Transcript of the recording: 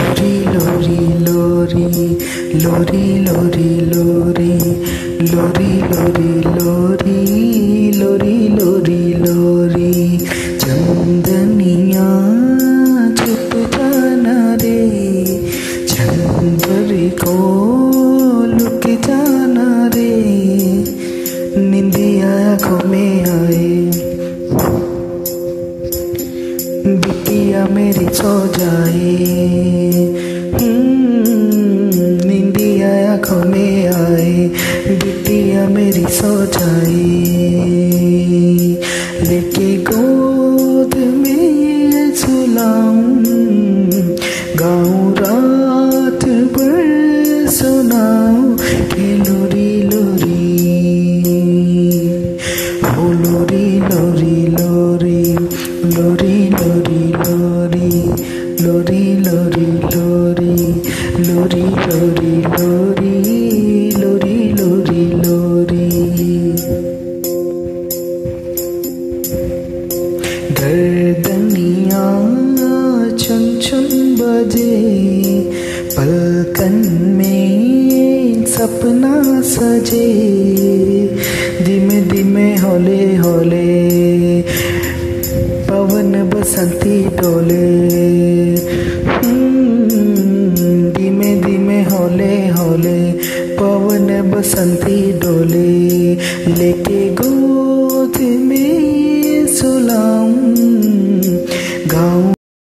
लोरी लोरी लोरी लोरी लोरी लोरी लोरी लोरी लोरी लोरी लोरी चंदनिया छुप जाना रे जनवरी को लुक जाना रे निंदिया आँखों में आए बिटिया मेरी सो जाए निंदिया आँखों में आए बिटिया मेरी सो जाए लेके गोद में सुलाऊं गाऊं रात भर सुनाऊं कि लोरी लोरी ओ लोरी लोरी लोरी लोरी लोरी लोरी लोरी लोरी लोरी लोरी लोरी लोरी लोरी लोरी लोरी गर्दनिया चुन चुन बजे पलकन में सपना सजे धीमे धीमे होले होले पवन बसंती डोले धीमे धीमे होले होले पवन बसंती डोले लेके